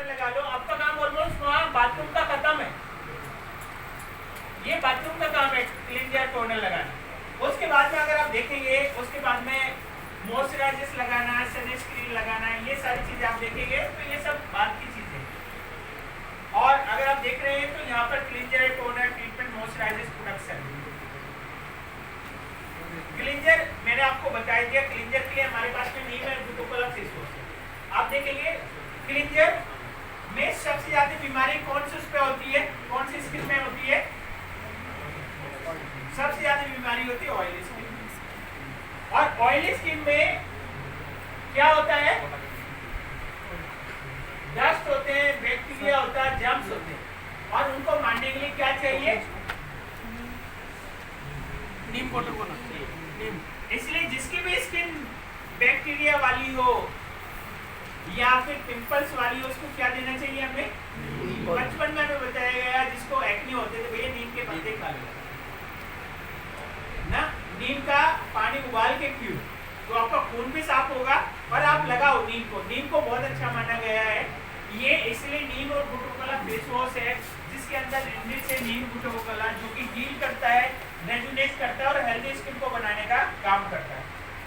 लगा लो, आपका काम ऑलमोस्ट वहाँ बाथरूम का खत्म है। ये बाथरूम का काम है क्लींजर टोनर लगाना। उसके बाद में अगर आप देखेंगे, उसके बाद में मॉइस्चराइजर्स लगाना, सनस्क्रीन लगाना, ये सारी चीजें आप देखेंगे तो ये सब बात की चीजें। और अगर आप देख रहे हैं तो यहाँ पर cleanser toner treatment moisturisers products है। क्लींजर मैंने आपको बता दिया, क्लींजर के लिए हमारे पास में नीम है, बुटोकोला फेस वॉश है। आप देखेंगे क्लींजर में सबसे ज्यादा बीमारी कौन सी उस पे होती है, कौन सी स्किन में होती है? सबसे ज्यादा बीमारी होती है ऑयली स्किन। और ऑयली स्किन में क्या होता है? डस्ट होते हैं, बैक्टीरिया होता है, जर्म्स होते हैं। और उनको मारने के लिए क्या चाहिए? नीम बुटोकोला। नीम। इसलिए जिसकी भी स्किन बैक्टीरिया वाली हो या फिर पिंपल्स वाली हो, उसको क्या देना चाहिए हमें? बचपन में हमें बताया गया जिसको एक्ने होते थे, भैया नीम के पत्ते खा लो ना, नीम का पानी उबाल के पियो तो आपका खून भी साफ होगा। और आप लगाओ नीम को, नीम को बहुत अच्छा माना गया है। ये इसलिए नीम और बुटोकोला फेस वॉश है जिसके अंदर इंग्लिश है नीम बुटोकोला, जो कि हील करता है, रेजुनेट करता है और हेल्दी स्किन को बनाने का काम करता है।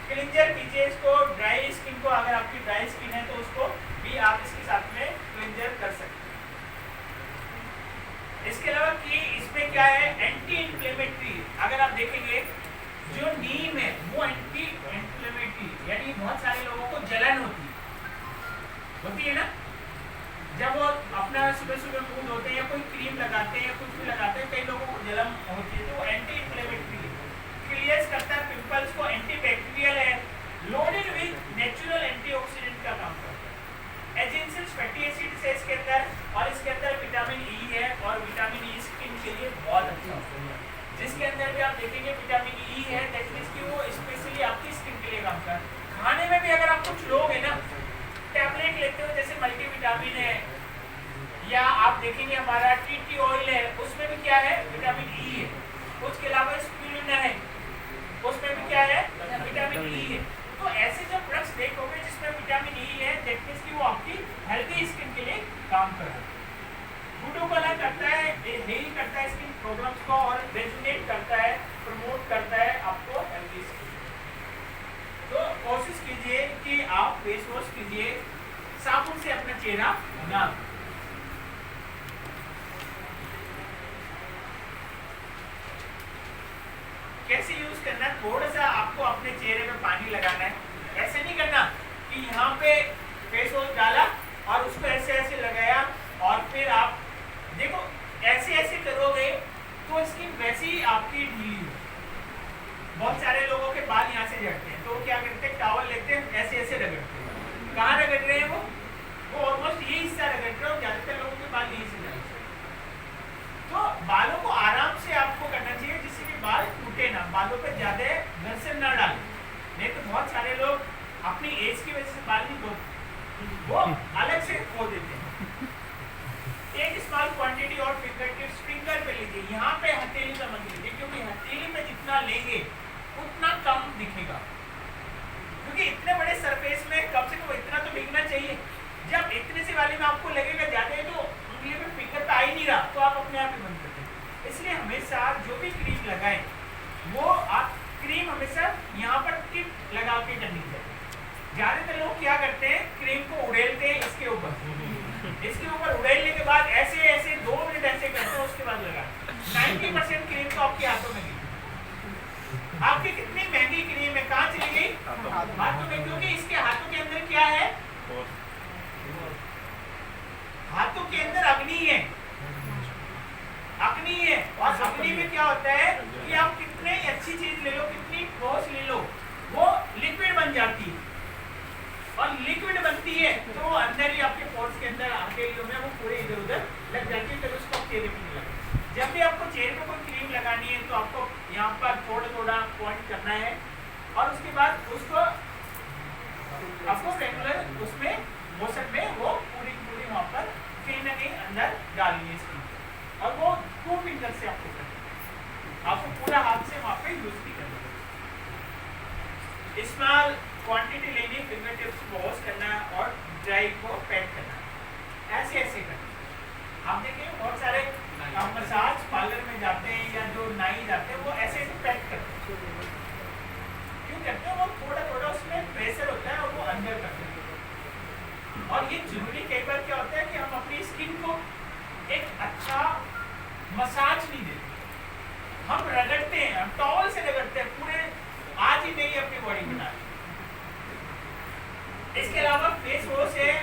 क्लींजर कीजिए इसको, ड्राई स्किन को, अगर आपकी ड्राई स्किन है तो उसको भी आप इसके साथ में क्लींजर कर सकते हैं। इसके अलावा कि इसमें क्या है, एंटी इंफ्लेमेटरी। अगर आप देखेंगे जो नीम है वो एंटी इंफ्लेमेटरी, यानी बहुत सारे लोगों को जलन होती है ना, जब वो अपना सुबह सुबह मूड होते हैं या कोई क्रीम लगाते हैं या कुछ भी लगाते हैं, कई लोगों को जलन होती है, तो वो एंटी इंफ्लेमेटरी क्लियर्स करता है पिंपल्स को, एंटीबैक्टीरियल है, लोडेड विद नेचुरल एंटीऑक्सीडेंट का काम करता है। एसेंशियल फैटी एसिड्स है इसके अंदर, और इसके अंदर विटामिन ई है, और विटामिन ई स्किन के लिए बहुत अच्छा होता है। जिसके अंदर भी आप देखेंगे विटामिन ई है, दैट मींस कि वो स्पेशली आपकी स्किन के लिए काम करता है। खाने में भी अगर आप कुछ लोग है ना टैबलेट लेते हो, जैसे मल्टीविटामिन है, या आप देखेंगे हमारा टी ऑयल है, उसमें भी क्या है? विटामिन ई है। उसके अलावा स्पिरुलिना है, उसमें भी क्या है? विटामिन ई है। तो ऐसे जब प्रोडक्ट्स देखोगे जिसमें विटामिन ई है, दैट मींस कि वो आपकी हेल्दी स्किन के लिए काम कर रहा है। बुटोकोला करता है, हील करता है स्किन प्रॉब्लम्स को, और रेजुनेट करता है, प्रमोट करता है आपको हेल्दी स्किन। तो कोशिश कीजिए कि आप फेस वॉश कीजिए, साबुन से अपना चेहरा ना कैसे यूज करना है, थोड़ा सा आपको अपने चेहरे पे पानी लगाना है। ऐसे नहीं करना कि यहाँ पे फेस वॉश डाला और उसको ऐसे ऐसे लगाया, और फिर आप देखो ऐसे ऐसे करोगे तो स्किन वैसे ही आपकी ढीली हो। बहुत सारे लोगों के बाल यहाँ से झड़ते हैं, तो वो क्या करते हैं, टॉवल लेते हैं, ऐसे ऐसे रगड़ते हैं। कहाँ रगड़ रहे हैं? वो ऑलमोस्ट ये हिस्सा रगड़ रहे हैं, और ज्यादातर लोगों के बाल यहीं से झड़ते हैं। तो बालों को आराम से आपको करना चाहिए जिससे कि बाल टूटे ना, बालों पे ज्यादा घर्षण ना डालें। नहीं तो बहुत सारे लोग अपनी एज की वजह से बाल नहीं धोते, वो अलग से खो देते हैं। एक स्मॉल क्वांटिटी और फिंगर टिप्स फिंगर पे लीजिए, यहाँ पे हथेली का मत लीजिए, क्योंकि हथेली में जितना लेंगे उतना कम दिखेगा, क्योंकि इतने बड़े सरफेस में कम से कम इतना तो दिखना चाहिए। जब इतने से वाले में आपको लगेगा ज्यादा है तो उंगली में फिंगर पे आ ही नहीं रहा, तो आप अपने आप ही बंद कर दें। इसलिए हमेशा जो भी क्रीम लगाएं वो आप क्रीम हमेशा यहाँ पर टिप लगा के करनी चाहिए। ज्यादातर लोग क्या करते हैं, क्रीम को उड़ेलते हैं इसके ऊपर उड़ेलने के बाद ऐसे ऐसे 2 मिनट ऐसे करते हैं, उसके बाद लगा 90% क्रीम तो आपके हाथों में गई। आपकी कितनी महंगी क्रीम है, कहाँ चली गई? हाथों में, क्योंकि इसके हाथों के अंदर क्या है? हाथों के अंदर अग्नि है, अग्नि है। और अग्नि में क्या होता है कि आप कितने अच्छी चीज ले लो, कितनी ठोस ले लो, वो लिक्विड बन जाती है, और लिक्विड बनती है तो वो अंदर ही आपके पोर्स के अंदर हथेलियों में वो पूरे इधर उधर लग जाती है, फिर उसको चेहरे पे नहीं लगता। जब भी आपको चेहरे पे कोई क्रीम लगानी है तो आपको यहाँ पर थोड़ा थोड़ा पॉइंट करना है, और उसके बाद उसको आपको रेगुलर उसमें मोशन में वो पूरी वहाँ पर कहीं ना कहीं अंदर डालनी है इसकी, और वो 2 फिंगर से आपको करना है, आपको पूरा हाथ से वहाँ पे यूज नहीं करना। स्मॉल क्वांटिटी लेनी, फिंगर टिप्स को वॉश करना और ड्राई को जरूरी कई बार क्या होता है कि हम अपनी स्किन को एक अच्छा मसाज नहीं देते, हम रगड़ते हैं, हम टॉवल से रगड़ते हैं पूरे, आज ही नहीं अपनी बॉडी बना। इसके अलावा फेस वॉश है,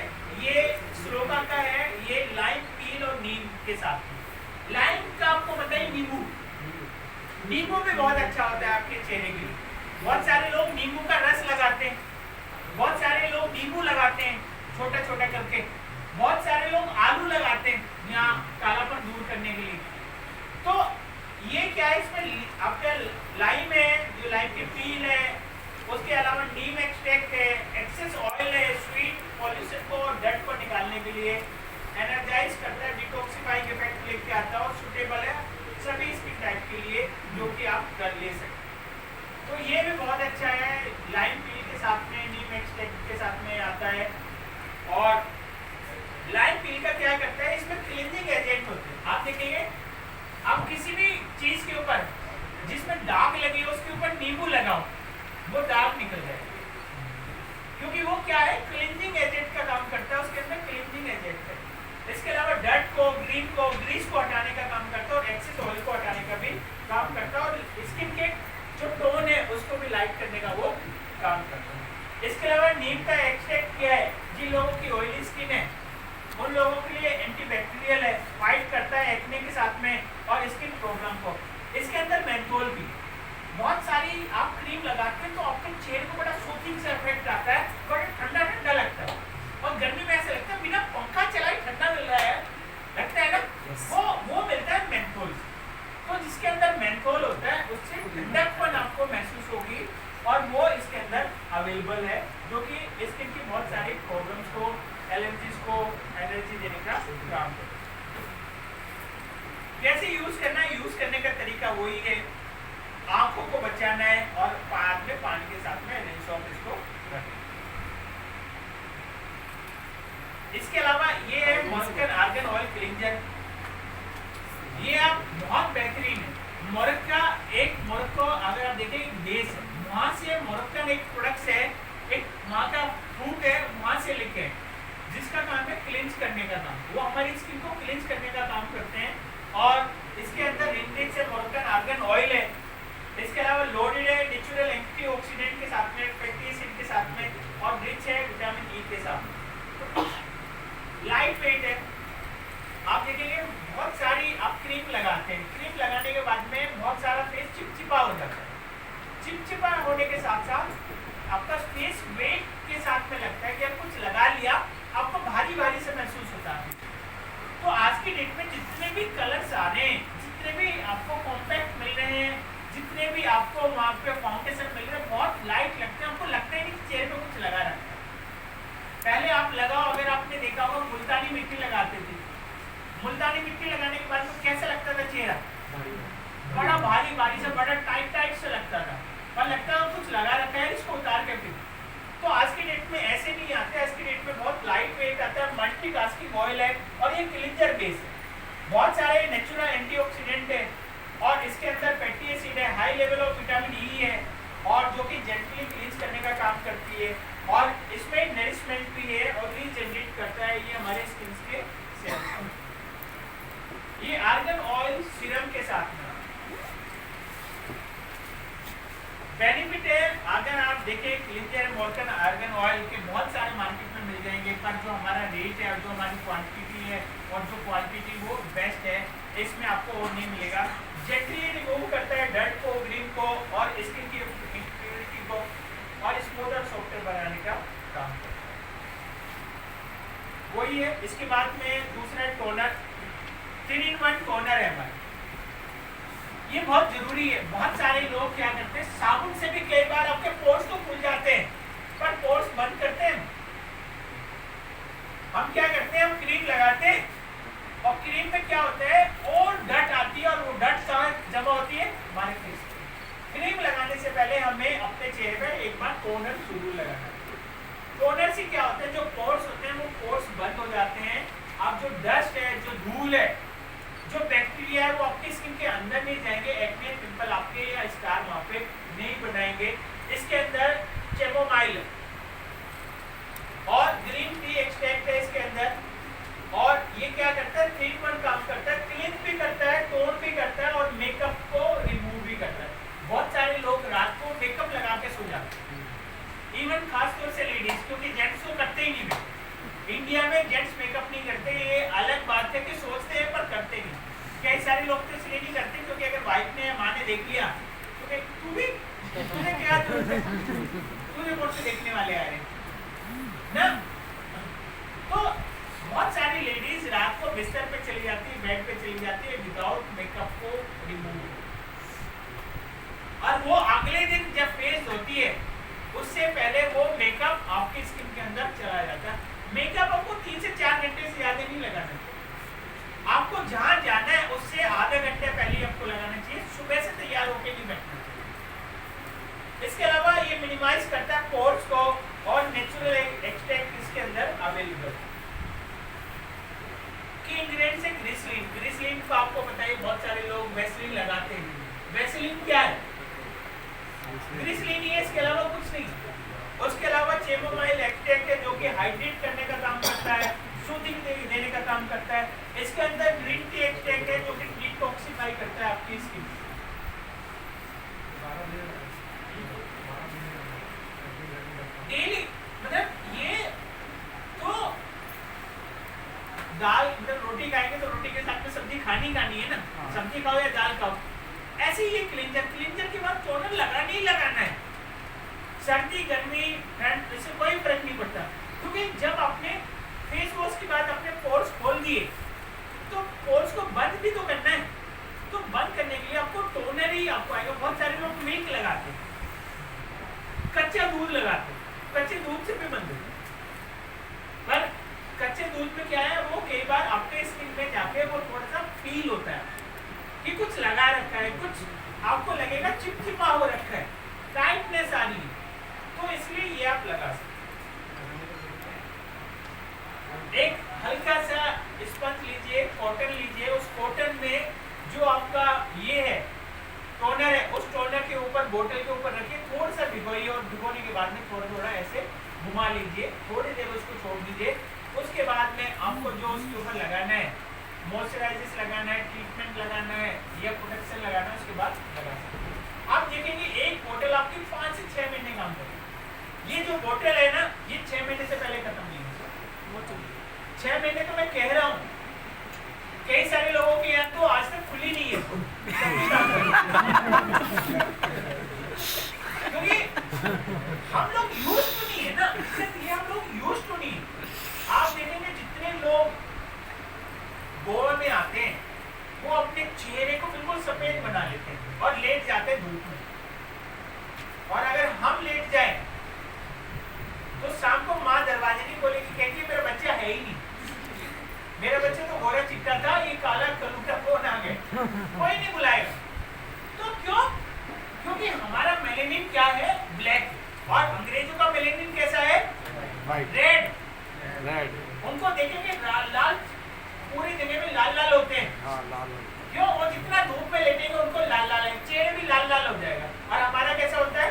ये श्लोका का है, ये लाइम पील और नीम के साथ। लाइम का आपको पता ही, नींबू भी बहुत अच्छा होता है आपके चेहरे के लिए। बहुत सारे लोग नींबू का रस लगाते हैं, बहुत सारे लोग नींबू लगाते हैं छोटा छोटा करके, बहुत सारे लोग आलू लगाते हैं यहाँ कालापन दूर करने के लिए। तो ये क्या है, इसमें आपका लाइम है, जो लाइम की पील है, उसके अलावा नीम एक्सट्रैक्ट है, एक्सेस ऑयल है, स्वीट पॉल्यूशन को और डस्ट को निकालने के लिए, एनर्जाइज करता है, डिटॉक्सिफाइंग इफेक्ट लेके आता है और सुटेबल है सभी स्किन टाइप के लिए जो कि आप कर ले सकते। तो ये भी बहुत अच्छा है, लाइम पील के साथ में, नीम एक्सट्रैक्ट के साथ में आता है। और लाइम पील का क्या करता है, इसमें क्लींजिंग एजेंट होते हैं। आप देखेंगे, आप किसी भी चीज के ऊपर जिसमें दाग लगी हो उसके ऊपर नींबू लगाओ, वो दाग निकल जाएगा, क्योंकि वो क्या है, क्लींजिंग एजेंट का काम करता है, उसके अंदर क्लींजिंग एजेंट है। इसके अलावा डर्ट को, ग्रीस को हटाने का काम करता है और एक्सेस ऑयल को हटाने का भी काम करता है, और स्किन के जो टोन है उसको भी लाइट करने का वो काम करता है। इसके अलावा नीम का एक्सट्रैक्ट क्या है, जिन लोगों की ऑयली स्किन है उन लोगों के लिए एंटीबैक्टीरियल है, फाइट करता है एक्ने के साथ में और स्किन प्रॉब्लम को। इसके अंदर मेंथोल भी, बहुत सारी आप क्रीम लगाते हैं तो आपके चेहरे को बड़ा सूथिंग से इफेक्ट आता है, बड़ा ठंडा ठंडा लगता है, और गर्मी में ऐसा लगता है बिना पंखा चलाए ठंडा मिल रहा है, लगता है ना, वो मिलता है मेंथोल। तो जिसके अंदर मेंथोल होता है उससे ठंडकपन आपको महसूस होगी, और वो इसके अंदर अवेलेबल है, जो कि स्किन की बहुत सारी प्रॉब्लम्स को, एलर्जीज को एनर्जी देने का काम करता है। कैसे यूज करना है, यूज करने का तरीका वही है, आंखों को बचाना है और बाद में पानी के साथ में रिंस ऑफ इसको रखना। इसके अलावा ये है मॉस्कर आर्गन ऑयल क्लींजर, ये आप बहुत बेहतरीन है। मोरक्को अगर आप देखें देश है, वहाँ से मोरक्कन एक प्रोडक्ट्स है, एक वहाँ का फ्रूट है, वहाँ से लेके है, जिसका काम है क्लींस करने का काम, वो हमारी स्किन को क्लींस करने का काम करते हैं। और इसके अंदर इंटेक्स है, मोरक्कन आर्गन ऑयल है। इसके अलावा लोडेड है नेचुरल एंटीऑक्सीडेंट के साथ में, फैटी एसिड के साथ में, और रिच है विटामिन ई के साथ। लाइट वेट है, आप देखेंगे बहुत सारी आप क्रीम लगाते हैं, क्रीम लगाने के बाद में बहुत सारा फेस चिपचिपा हो जाता है, चिपचिपा होने के साथ साथ आपका फेस वेट के साथ में लगता है कि आप कुछ लगा लिया, आपको भारी भारी से महसूस होता है। तो आज की डेट में जितने भी कलर्स आ रहे हैं, जितने भी आपको कॉम्पैक्ट मिल रहे हैं, जितने भी आपको वहाँ पे फाउंडेशन मिल रहे हैं, बहुत लाइट लगते हैं, आपको लगता ही नहीं कि चेहरे पे कुछ लगा रखा है। पहले आप लगाओ, अगर आपने देखा होगा मुल्तानी मिट्टी लगाते थे, मुल्तानी मिट्टी लगाने के बाद तो कैसा लगता था चेहरा, बड़ा भारी भारी से, बड़ा टाइट टाइट से लगता था, और लगता था कुछ लगा रखा है, इसको उतार के फिर। तो आज की डेट में ऐसे नहीं आते, आज की डेट में बहुत लाइट वेट आता है, मल्टी टास्किंग ऑयल है, और ये क्लींजर बेस है, बहुत सारे नेचुरल एंटीऑक्सीडेंट है, और इसके अंदर फैटी एसिड है, high level of vitamin E है, और जो कि जेंटली क्लींस करने का काम करती है, और इसमें नरिशमेंट भी है और रीजनरेट करता है ये हमारे स्किन के सेल्स। ये आर्गन ऑयल सीरम के साथ में बेनिफिट है। अगर आप देखें क्लींजर मोरक्कन आर्गन ऑयल के बहुत सारे मार्केट में मिल जाएंगे, पर जो हमारा रेट है और जो हमारी क्वांटिटी है और जो क्वालिटी वो बेस्ट है, इसमें आपको और नहीं मिलेगा। जेंटली रिमूव करता है डर्ट को, ग्रीन को, और स्किन की इम्प्योरिटी को, और स्मूथ और सॉफ्टर बनाने का काम करता है, वही है। इसके बाद में दूसरा टोनर, 3-in-1 टोनर है हमारा, ये बहुत जरूरी है। बहुत सारे लोग क्या करते हैं, साबुन से भी कई बार आपके पोर्स तो खुल जाते हैं, पर पोर्स बंद करते हैं। हम क्या करते हैं, हम क्रीम लगाते हैं, और क्रीम में क्या होता है, और डट आती है, और वो डट कहाँ जमा होती है, हमारे फेस। क्रीम लगाने से पहले हमें अपने चेहरे पे एक बार टोनर जरूर लगाना है। टोनर से क्या होता है, जो पोर्स होते हैं वो पोर्स बंद हो जाते हैं। अब जो डस्ट है, जो धूल है, जो बैक्टीरिया है, वो आपकी स्किन के अंदर नहीं जाएंगे, एक्ने पिंपल आपके या स्कार वहां पे नहीं बनाएंगे। इसके अंदर कैमोमाइल और ग्रीन टी एक्सट्रैक्ट है, इसके अंदर सूर्य कोट से देखने वाले आ रहे हैं ना। तो बहुत सारी लेडीज रात को बिस्तर पे चली जाती है, बेड पे चली जाती है विदाउट मेकअप को रिमूव, और वो अगले दिन जब फेस होती है उससे पहले वो मेकअप आपकी स्किन के अंदर चला जाता है। मेकअप आपको 3 से 4 घंटे से ज्यादा नहीं लगाना चाहिए। आपको जहां जाना है उससे आधे घंटे पहले आपको लगाना चाहिए। सुबह से तैयार होकर नहीं बैठना चाहिए। इसके अलावा ये मिनिमाइज करता है पोर्स को और नेचुरल एक्सट्रैक्ट इसके अंदर अवेलेबल। की इंग्रेडिएंट्स है ग्लिसरीन। ग्लिसरीन को आपको बताइए बहुत सारे लोग वैसलीन लगाते हैं। वैसलीन क्या है? ग्लिसरीन ही है, इसके अलावा कुछ नहीं। उसके अलावा चेमोमाइल एक्सट्रैक्ट है जो कि हाइड्रेट करने का काम करता है, सूदिंग देने का काम करता है। इसके अंदर ग्रीन टी एक्सट्रैक्ट है जो कि डिटॉक्सिफाई करता है आपकी स्किन। डेली मतलब ये तो दाल मतलब रोटी खाएंगे तो रोटी के साथ में सब्जी खानी है ना, सब्जी खाओ या दाल खाओ। ऐसे ही ये क्लिंजर के बाद टोनर लगाना ही लगाना है। सर्दी गर्मी ठंड इससे कोई फर्क नहीं पड़ता, क्योंकि जब आपने फेस वॉश के बाद अपने पोर्स खोल दिए तो पोर्स को बंद भी तो करना है। तो बंद करने के लिए आपको टोनर ही आपको आएगा। बहुत सारे लोग मिल्क लगाते हैं, कच्चा दूध लगाते हैं, कच्चे दूध से भी बंद होता है। पर कच्चे दूध में क्या है, वो कई बार आपके स्किन में जाके वो थोड़ा सा फील होता है कि कुछ लगा रखा है, कुछ आपको लगेगा चिपचिपा हो रखा है, टाइटनेस आ रही है, तो इसलिए ये आप लगा सकते। एक हल्का सा स्पंज लीजिए, कॉटन लीजिए, उस कॉटन में जो आपका ये है टोनर है, उस टोनर के ऊपर बोतल के ऊपर रखिए, थोड़ा सा भिगोइए और भिगोने के बाद में थोड़ा ऐसे घुमा लीजिए, थोड़ी देर उसको छोड़ दीजिए। उसके बाद में आपको जो उसके ऊपर लगाना है, मॉइस्चराइजर्स लगाना है, ट्रीटमेंट लगाना है या प्रोटेक्शन लगाना है, उसके बाद लगा सकते हैं। आप देखेंगे एक बोतल आपकी 5 से 6 महीने काम करेगी। ये जो बोतल है ना, ये 6 महीने से पहले खत्म नहीं होगी। 6 महीने तो मैं कह रहा हूँ, कई सारे लोगों की यहाँ तो आज तक खुली नहीं है क्योंकि हम लोग यूज तो नहीं है ना, इसलिए हम लोग यूज तो नहीं है। आप देखेंगे जितने लोग गोवा में आते हैं वो अपने चेहरे को बिल्कुल सफेद बना लेते हैं और लेट जाते हैं धूप में। और अगर हम लेट जाए तो शाम को माँ दरवाजे नहीं खोलेगी, कहेगी मेरा बच्चा है ही नहीं, मेरा बच्चा तो गोरा चिट्टा था, ये काला कलूटा कौन आ गया, कोई नहीं बुलाएगा। तो क्यों? क्योंकि हमारा मेलेनिन क्या है? ब्लैक, और अंग्रेजों का मेलेनिन कैसा है? रेड। उनको देखेंगे लाल, पूरी जगह में लाल लाल होते हैं। हाँ, लाल। क्यों? वो जितना धूप में लेटेंगे उनको लाल लाल है, चेहरे भी लाल लाल हो जाएगा। और हमारा कैसा होता है?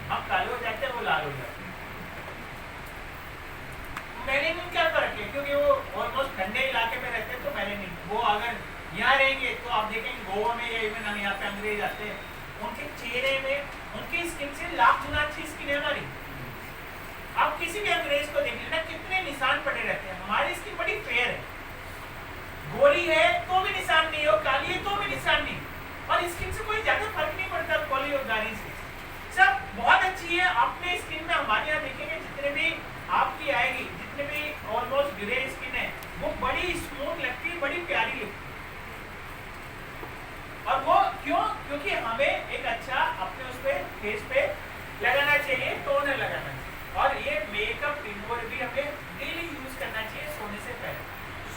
हम काले हो जाते हैं, वो लाल हो जाते हैं। मेलेनिन क्या फर्क है? क्योंकि वो ऑलमोस्ट ठंडे इलाके में रहते हैं, तो मेलेनिन वो अगर यहाँ रहेंगे तो आप देखेंगे गोवा में या इवन हम यहाँ पे अंग्रेज आते हैं, उनके चेहरे में उनकी स्किन से लाख गुना अच्छी स्किन है हमारी। आप किसी भी अंग्रेज को देख लेना, कितने निशान पड़े रहते हैं। हमारी स्किन बड़ी फेयर है, गोरी है तो भी निशान नहीं, और काली है तो भी निशान नहीं, और स्किन से कोई ज्यादा फर्क नहीं पड़ता गोरी और गारी से, सब बहुत अच्छी है। अपने स्किन में हमारे यहाँ देखेंगे जितने भी आपकी आएगी, जितने भी ऑलमोस्ट ग्रे स्किन है, वो बड़ी स्मूथ लगती है, बड़ी प्यारी लगती है। और वो क्यों? क्योंकि हमें एक अच्छा अपने उस पे फेस पे लगाना चाहिए, टोनर लगाना चाहिए। और ये मेकअप रिमूवर भी हमें डेली यूज करना चाहिए सोने से पहले।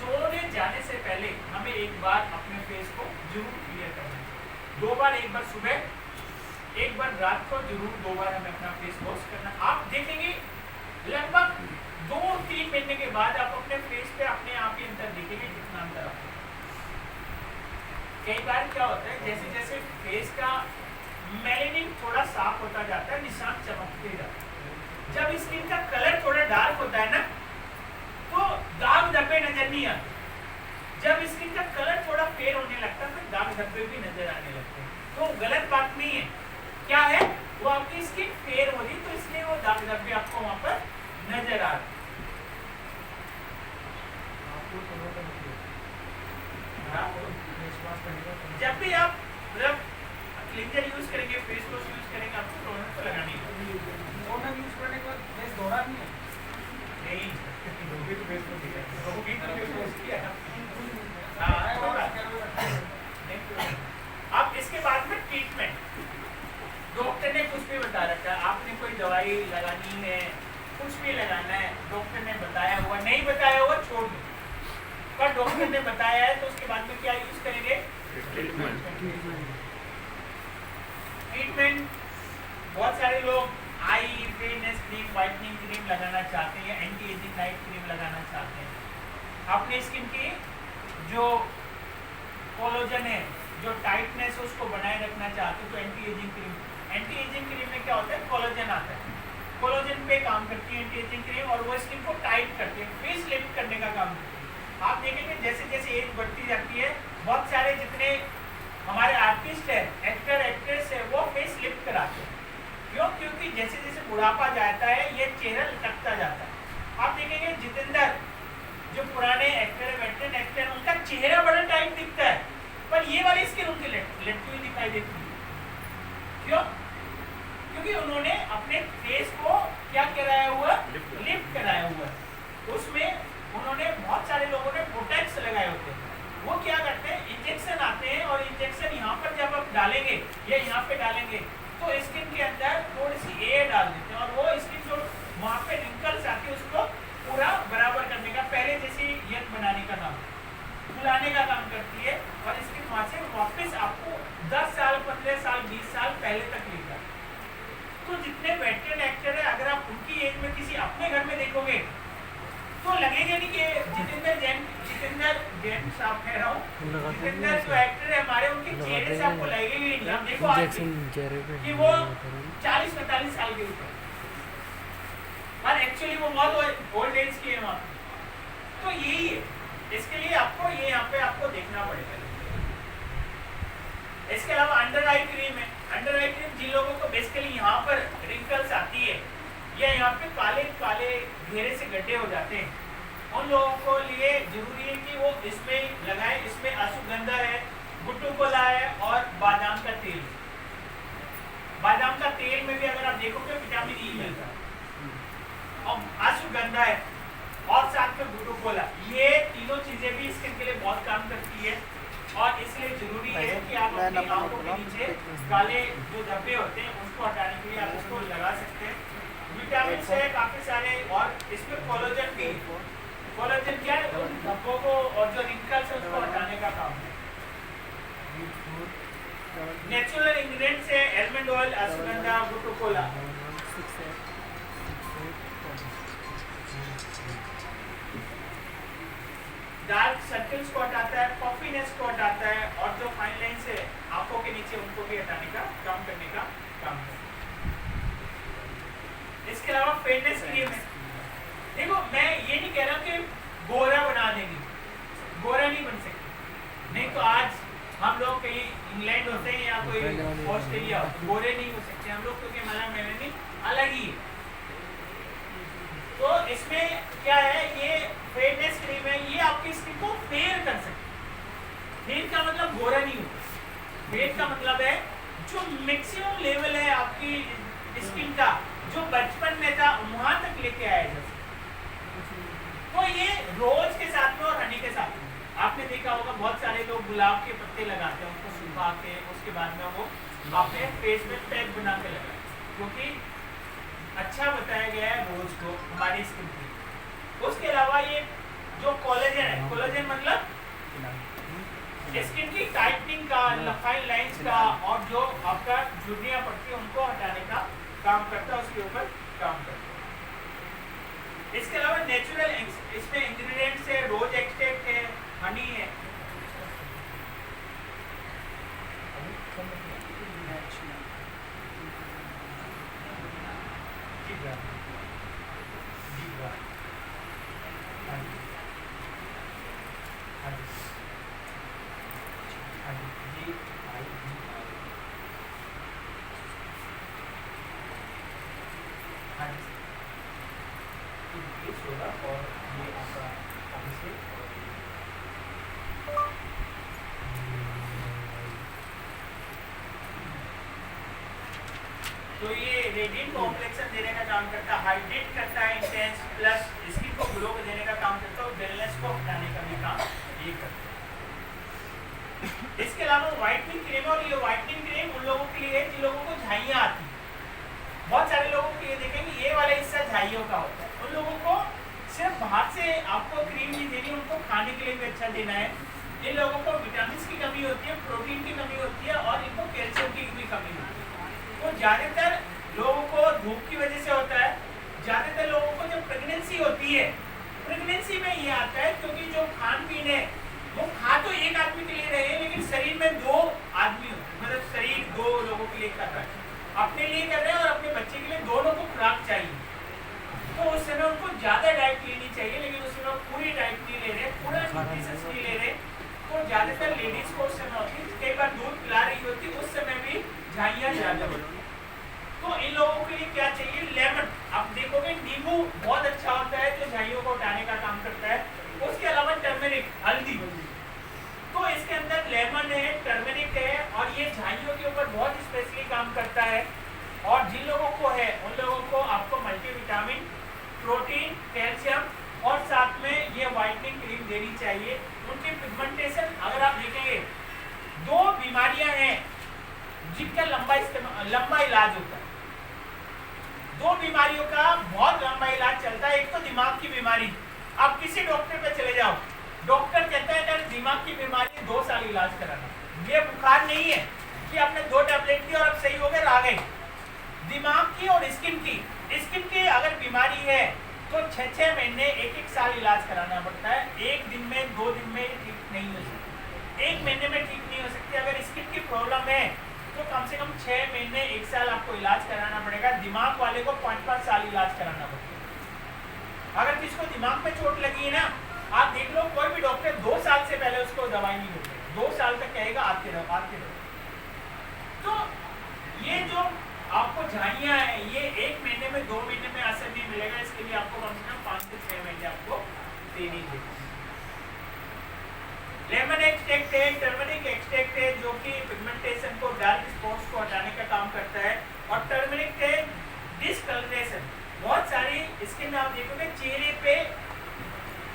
सोने जाने से पहले हमें एक बार अपने फेस को जरूर क्लियर करना चाहिए। 2 बार, एक बार सुबह, एक बार रात को, जरूर 2 बार हमें अपना फेस वॉश करना। आप देखेंगे लगभग 2-3 महीने के बाद आप अपने फेस पे अपने आप ही अंतर देखेंगे कितना अंतर आता है। कई बार क्या होता है, जैसे जैसे फेस का मेलेनिन थोड़ा साफ होता जाता है, निशान चमकते जाते हैं। जब स्किन का कलर थोड़ा डार्क होता है ना, तो दाग धब्बे नजर नहीं आते। जब स्किन का कलर थोड़ा फेयर होने लगता है, तो दाग धब्बे भी नजर आने लगते हैं। तो गलत बात नहीं है, क्या है, वो आपकी स्किन फेयर हो रही, तो इसलिए वो दाग धब्बे आपको वहां पर नजर आ रहे। जब भी आप मतलब क्लींजर यूज करेंगे, फेस वॉश यूज करेंगे, आपको टोनर तो लगानी है। टोनर यूज करने के बाद फेस धोना नहीं है। नहीं धोबी तो फेस को दिया धोबी तो फेस वॉश किया ना। अब इसके बाद में ट्रीटमेंट, डॉक्टर ने कुछ भी बता रखा है, आपने कोई दवाई लगानी है, कुछ भी लगाना है, डॉक्टर ने बताया हुआ, नहीं बताया हुआ छोड़ दो, पर डॉक्टर ने बताया है तो उसके बाद में क्या यूज करेंगे? ट्रीटमेंट बहुत सारे लोग आई फेयरनेस क्रीम, व्हाइटनिंग क्रीम लगाना चाहते हैं, एंटी एजिंग नाइट क्रीम लगाना चाहते हैं। अपने स्किन की जो कोलेजन है, जो टाइटनेस है, उसको बनाए रखना चाहते हो तो एंटी एजिंग क्रीम में क्या होता है? कोलेजन आता है, कोलेजन पे काम करती है एंटी एजिंग क्रीम, और वो स्किन को टाइट करती है, फेस लिफ्ट करने का काम करती है। आप देखेंगे जैसे जैसे एज बढ़ती जाती है, बहुत सारे जितने हमारे आर्टिस्ट है, एक्टर एक्ट्रेस है, वो फेस लिफ्ट कराते हैं। क्यों? क्योंकि जैसे जैसे बुढ़ापा जाता है ये चेहरा लटकता जाता है। आप देखेंगे जितेंद्र, जो पुराने एक्टर है, वेटरन एक्टर, उनका चेहरा बड़ा टाइट दिखता है, पर ये वाली स्किन उनकी लटकी हुई दिखाई देती है। क्यों? क्योंकि उन्होंने अपने फेस को क्या कराया हुआ? लिफ्ट कराया हुआ। उसमें उन्होंने, बहुत सारे लोगों ने बोटॉक्स लगाए होते हैं। वो क्या करते हैं? इंजेक्शन आते हैं, और इंजेक्शन यहाँ पर जब आप डालेंगे या यहाँ पे डालेंगे तो स्किन के अंदर थोड़ी सी एयर डाल देते हैं, और वो स्किन जो वहाँ पे रिंकल्स आती है उसको पूरा बराबर करने का, पहले जैसी यंग बनाने का काम, फुलाने का काम करती है, और स्किन वहाँ से वापस आपको 10 साल 15 साल 20 साल पहले तक लेगा। तो जितने वेटरन एक्टर है, अगर आप उनकी एज में किसी अपने घर में देखोगे तो लगेगा नहीं कि जितेंद्र जैन साहब कह रहा हूँ, जितेंद्र जो एक्टर है हमारे, उनके चेहरे से आपको लगेगा ही नहीं। आप देखो आज कि वो 40-45 साल के ऊपर, और एक्चुअली वो बहुत ओल्ड एज की है वहाँ। तो यही है, इसके लिए आपको ये यहाँ पे आपको देखना पड़ेगा। इसके अलावा अंडर आई क्रीम है। अंडर आई क्रीम जिन लोगों को बेसिकली यहाँ पर रिंकल्स आती है या यहाँ पे काले काले घेरे से गड्ढे हो जाते हैं, उन लोगों को लिए जरूरी है कि वो इसमें लगाए। इसमें अश्वगंधा है, गुट्टू कोला है, और बादाम का तेल। बादाम का तेल में भी अगर आप देखोगे विटामिन ई मिलता है, और अश्वगंधा है, और साथ में गुट्टू कोला, ये तीनों चीजें भी स्किन के लिए बहुत काम करती है। और इसलिए जरूरी है कि आप अपनी आंखों के नीचे काले जो धब्बे होते हैं उसको हटाने के लिए आप इसको लगा सकते हैं। विटामिन से काफी सारे, और इसमें कोलेजन भी। कोलेजन क्या है? उन धब्बों को और जो रिंकल्स है उसको हटाने का काम है। नेचुरल इंग्रेडिएंट्स है आलमंड ऑयल, अश्वगंधा, गुट्टू कोला। डार्क सर्कल्स को हटाता है, पफिनेस को हटाता है, और जो फाइन लाइंस है आंखों के नीचे उनको भी हटाने का काम करने का काम है। इसके अलावा फेयरनेस क्रीम है। देखो मैं ये नहीं कह रहा कि गोरा बना देंगे, गोरा नहीं बन सकते। नहीं तो आज हम लोग कहीं इंग्लैंड होते हैं या कोई ऑस्ट्रेलिया, गोरे नहीं हो सकते हम लोग, क्योंकि हमारा मेलानिन अलग ही है। तो इसमें क्या है? ये फेयरनेस क्रीम है, ये आपकी स्किन को फेयर कर सकती है। फेयर का मतलब गोरा नहीं होता, फेयर का मतलब है जो मैक्सिमम लेवल है आपकी स्किन का, जो बचपन में था वहां तक लेके आया जा सकता। तो ये रोज के साथ में और हनी के साथ में, आपने देखा होगा बहुत सारे लोग गुलाब के पत्ते लगाते हैं, उसको सुखा के उसके बाद में वो अपने फेस में पैक बना के लगाते हैं, क्योंकि अच्छा बताया गया है रोज को हमारी स्किन के। उसके अलावा ये जो कोलेजन है, कोलेजन मतलब स्किन की टाइटनिंग का, फाइन लाइंस का, और जो आपका झुर्रियां पड़ती है उनको हटाने का काम करता है, उसके ऊपर काम करता है। इसके अलावा नेचुरल इसमें इंग्रेडिएंट्स है, रोज एक्सट्रैक्ट है, हनी है। और ये आपका अभी से तो ये रेडिएंट कॉम्प्लेक्शन देने का काम करता है, हाइड्रेट करता है इंटेंस, प्लस स्किन को ग्लो देने का काम करता है और डलनेस को हटाने का भी काम ये करता है। इसके अलावा व्हाइटनिंग क्रीम, और ये व्हाइटनिंग क्रीम उन लोगों के लिए है जिन लोगों को झाइयाँ आती है। बहुत सारे लोगों के लिए देखेंगे ये वाला हिस्सा झाइयों का होता है, उन लोगों को सिर्फ बाहर से आपको क्रीम नहीं देनी, उनको खाने के लिए भी अच्छा देना है। इन लोगों को विटामिन की कमी होती है, प्रोटीन की कमी होती है और इनको कैल्शियम की भी कमी होती है। तो ज़्यादातर लोगों को धूप की वजह से होता है, ज़्यादातर लोगों को जब प्रेगनेंसी होती है, प्रेगनेंसी में ये आता है क्योंकि जो खान पीन है वो खा तो एक आदमी के लिए रहे लेकिन शरीर में दो आदमी होते हैं, मतलब शरीर दो लोगों के लिए कर रहा है, अपने लिए कर रहे हैं और अपने बच्चे के लिए, दोनों को खुराक चाहिए। तो उस समय उनको ज़्यादा डाइट लेनी चाहिए, लेकिन उस समय पूरी डाइट नहीं ले रहे, पूरा न्यूट्रिशन नहीं ले रहे। तो ज़्यादातर लेडीज़ को उस समय होती है, कई बार दूध पिला रही होती है, उस समय भी झाइयाँ ज़्यादा होती है। तो इन लोगों के लिए क्या चाहिए, लेमन। आप देखोगे नींबू बहुत अच्छा होता है जो झाइयों को हटाने का काम करता है। उसके अलावा टर्मरिक, हल्दी, तो इसके अंदर लेमन है, टर्मरिक है और ये झाइयों के ऊपर बहुत स्पेशली काम करता है। और जिन लोगों को है उन लोगों को आपको मल्टीविटामिन, प्रोटीन, कैल्शियम और साथ में ये व्हाइटनिंग क्रीम देनी चाहिए। उनकी पिगमेंटेशन, अगर आप देखेंगे दो बीमारियां हैं जिनका लंबा इलाज होता है, दो बीमारियों का बहुत लंबा इलाज चलता है। एक तो दिमाग की बीमारी, आप किसी डॉक्टर पे चले जाओ, डॉक्टर कहता है अगर दिमाग की बीमारी है 2 साल इलाज कराना। ये बुखार नहीं है कि आपने 2 टैबलेट दी और अब सही हो गए आ गए। दिमाग की और स्किन की अगर बीमारी है तो 6-6 महीने 1-1 साल इलाज कराना पड़ता है। 1 दिन में 2 दिन में ठीक नहीं हो सकती, 1 महीने में ठीक नहीं हो सकती। अगर स्किन की प्रॉब्लम है तो कम से कम 6 महीने 1 साल आपको इलाज कराना पड़ेगा। दिमाग वाले को 5-5 साल इलाज कराना पड़ेगा। अगर किसको दिमाग में चोट लगी है ना, आप देख लो कोई भी डॉक्टर 2 साल से पहले उसको दवाई नहीं देते, 2 साल तक कहेगा आते रहो। तो ये जो आपको झाइयाँ है ये 1 महीने में 2 महीने में असर नहीं मिलेगा, इसके लिए आपको कम से कम 5 से 6 महीने आपको देनी चाहिए। लेमन एक्सट्रैक्ट है, टर्मरिक एक्सट्रैक्ट है जो कि पिगमेंटेशन को, डार्क स्पॉट्स को हटाने का काम करता है। और टर्मरिक है डिस्कलरेशन। बहुत सारी स्किन में आप देखोगे चेहरे पे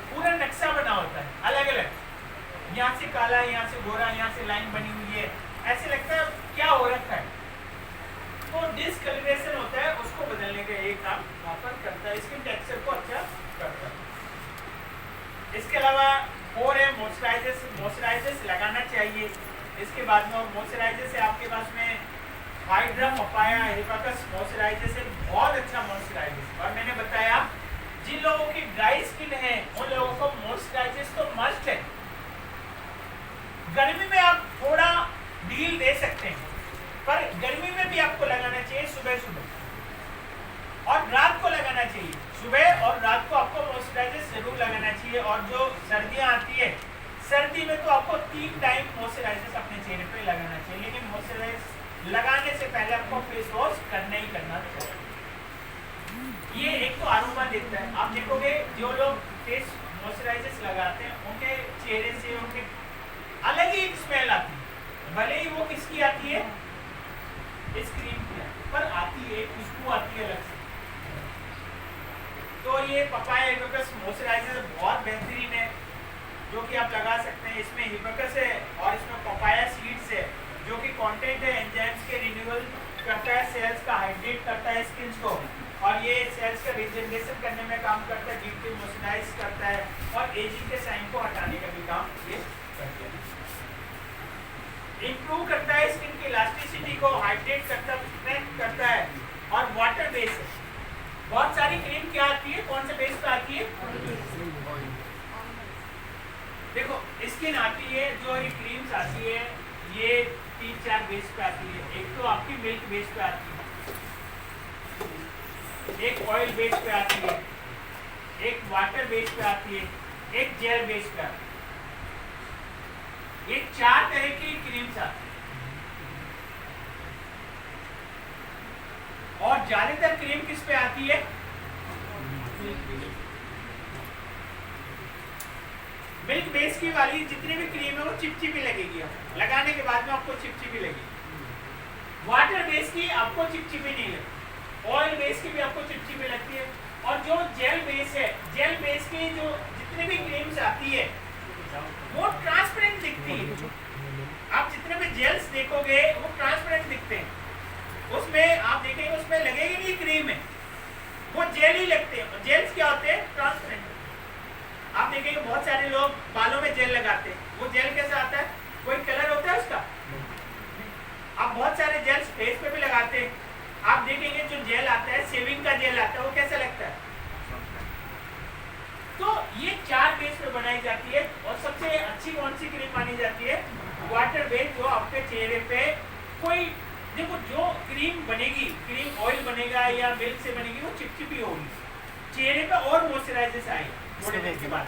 पूरा नक्शा बना होता है अलग अलग, यहाँ से काला, यहाँ से गोरा, यहाँ से लाइन बनी हुई है, ऐसे लगता है क्या हो रखा है। तो डिस्कलरेशन होता है, उसको बदलने का एक काम वहाँ पर करता है, स्किन टेक्सचर को अच्छा करता है। इसके अलावा और है मॉइस्चराइजर्स लगाना चाहिए। इसके बाद में मॉइस्चराइजर से आपके पास में हाइड्रा, पपाया, हिबिस्कस मॉइस्चराइजर से बहुत अच्छा मॉइस्चराइजर। और मैंने बताया जिन लोगों की ड्राई स्किन है उन लोगों को मॉइस्चराइजर तो मस्ट है। गर्मी में आप थोड़ा ढील दे सकते हैं, पर गर्मी में भी आपको लगाना चाहिए सुबह और रात को लगाना चाहिए। सुबह और रात को आपको मॉइस्चराइजर जरूर लगाना चाहिए। और जो सर्दियाँ आती है, सर्दी में तो आपको 3 टाइम मॉइस्चराइजर अपने चेहरे पे लगाना चाहिए, लेकिन मॉइस्चराइजर लगाने से पहले आपको फेस वॉश करना ही करना चाहिए। ये एक तो आरोमा देता है, आप देखोगे जो लोग फेस मॉइस्चराइजर्स लगाते हैं उनके चेहरे से उनके अलग ही एक स्मेल आती है, भले ही वो किसकी आती है, इस क्रीम की पर आती है, खुशबू आती है अलग से। तो ये पपाया हिबिस्कस मॉइस्चराइजर बहुत बेहतरीन है जो कि आप लगा सकते हैं। इसमें हिबिस्कस है और इसमें पपाया सीड्स है जो कि कंटेंट है एंजाइम्स के रिन्यूअल करता है, सेल्स का हाइड्रेट करता है स्किन को, और ये सेल्स का रिजेनरेशन करने में काम करता है, डीपली मॉइस्चराइज करता है और एजिंग के साइन को हटाने का भी काम ये करता है। इंप्रूव करता है स्किन की इलास्टिसिटी को, हाइड्रेट करता है, स्ट्रेंथ करता है और वाटर बेस है। बहुत सारी क्रीम क्या आती है, कौन से बेस पे आती है, देखो स्किन आती है, जो ये क्रीम्स आती है ये 3-4 बेस पे आती है। एक तो आपकी मिल्क बेस पे आती है, एक ऑयल बेस पे आती है, एक वाटर बेस पे आती है, एक जेल बेस पे आती है। ये 4 तरह की क्रीम्स आती है। और ज्यादातर क्रीम किस पे आती है, मिल्क बेस की वाली जितनी भी क्रीम है वो चिपचिपी लगेगी, लगाने के बाद में आपको चिपचिपी लगेगी। वाटर बेस की आपको चिपचिपी नहीं लगती, ऑयल बेस की भी आपको चिपचिपी लगती है। और जो जेल बेस है, जेल बेस की जो जितने भी क्रीम्स आती है वो ट्रांसपेरेंट दिखती है। आप जितने भी जेल्स देखोगे वो ट्रांसपेरेंट दिखते हैं, उसमें आप देखेंगे उसमें लगेगी नहीं क्रीम है, वो जेल ही लगते हैं। जेल्स क्या होते हैं? ट्रांसपेरेंट। आप देखेंगे बहुत सारे लोग बालों में जेल लगाते हैं, वो जेल कैसा आता है? कोई कलर होता है उसका? आप बहुत सारे जेल्स फेस पे भी लगाते हैं, आप देखेंगे जो जेल आता है, शेविंग का जेल आता है, वो कैसा लगता है? तो ये 4 बेस पे बनाई जाती है। और सबसे अच्छी कौन सी क्रीम मानी जाती है? वाटर बेस, जो आपके चेहरे पे कोई, देखो जो क्रीम बनेगी, क्रीम ऑयल बनेगा या मिल्क से बनेगी, वो चिपचिपी होगी, चेहरे पे और मॉइस्चराइजेशन आएगी थोड़ी देर के बाद,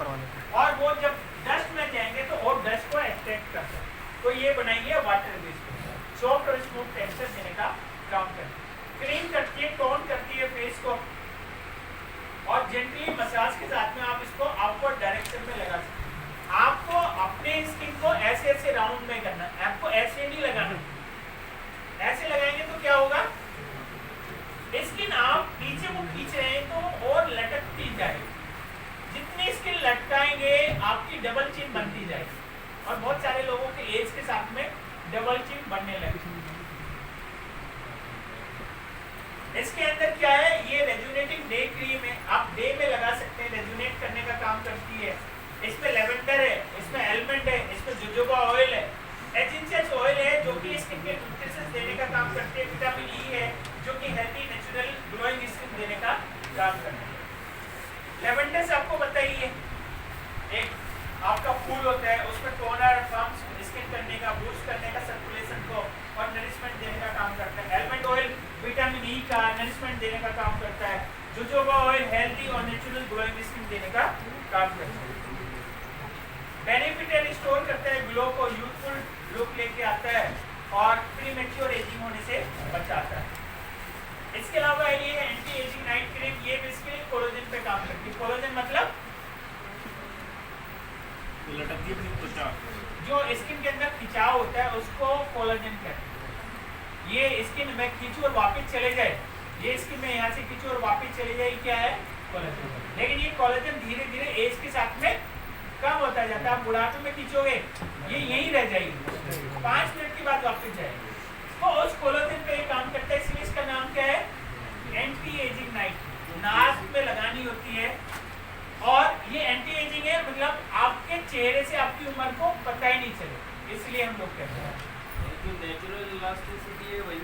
और वो जब डस्ट में जाएंगे तो और डस्ट को एक्सट्रैक्ट करता है। तो ये बनाई है वाटर बेस पे, सॉफ्ट और स्मूथ टेक्सचर देने का काम करती है। क्लीन करती है, टोन करती है फेस को, और जेंटली मसाज के साथ में आप इसको आउटवर्ड डायरेक्शन में लगा सकते हैं। आपको अपने स्किन को ऐसे ऐसे राउंड में करना है, आपको ऐसे नहीं लगाना। ऐसे लगाएंगे तो क्या होगा? स्किन आप नीचे को खींच रहे हैं तो और लटकती जाएगी, जितनी स्किन लटकाएंगे आपकी डबल चिन बनती जाएगी, और बहुत सारे लोगों के एज के साथ में डबल चिन बनने लगी। इसके अंदर क्या है? ये रेजुनेटिंग डे क्रीम है, आप डे में लगा सकते हैं, रेजुनेट करने का काम करती है। इसमें लेवेंडर है, इसमें एलमंड है, इसमें जोजोबा ऑयल है, एसेंशियल ऑयल है जो कि स्किन के न्यूट्रिशंस देने का काम करती है, विटामिन ई है जो कि हेल्दी नेचुरल ग्लोइंग स्किन देने का काम करती है। लेवेंडर से आपको बताइए, एक आपका फूल होता है, उसमें टोनर, पम्प्स, स्किन करने का, बूस्ट करने का, सर्कुलेशन को और नरिशमेंट देने का काम करता है। एलमंड ऑयल विटामिन ई का नरिशमेंट देने का काम करता है। जोजोबा ऑयल हेल्दी और नेचुरल ग्लोइंग स्किन देने का काम करता है। बेनिफिट एंड रिस्टोर करता है, ग्लो को यूथफुल लुक लेके आता है और प्रीमेच्योर एजिंग होने से बचाता है। इसके अलावा ये एंटी एजिंग नाइट क्रीम, ये भी स्किन कोलेजन पे काम करती है। कोलेजन मतलब लटकती है त्वचा, जो स्किन के अंदर खिंचाव होता है उसको कोलेजन कहते हैं। ये स्किन में खींचो और वापस चले जाए, ये स्किन में यहाँ से खींचो और वापस चले जाए, क्या है? कोलेजन। लेकिन ये कोलेजन धीरे धीरे एज के साथ में कम होता जाता है। आप बुढ़ापे में खींचोगे ये यहीं रह जाएगी, 5 मिनट के बाद वापस जाएगी। तो उस कोलेजन पे काम करता है, इसलिए इसका नाम क्या है? Anti ageing night. नाक में लगानी होती है, और ये एंटी एजिंग है, मतलब आपके चेहरे से आपकी उम्र को पता ही नहीं चले, इसलिए हम लोग कहते हैं। जो नेचुरल इलास्टिसिटी है वही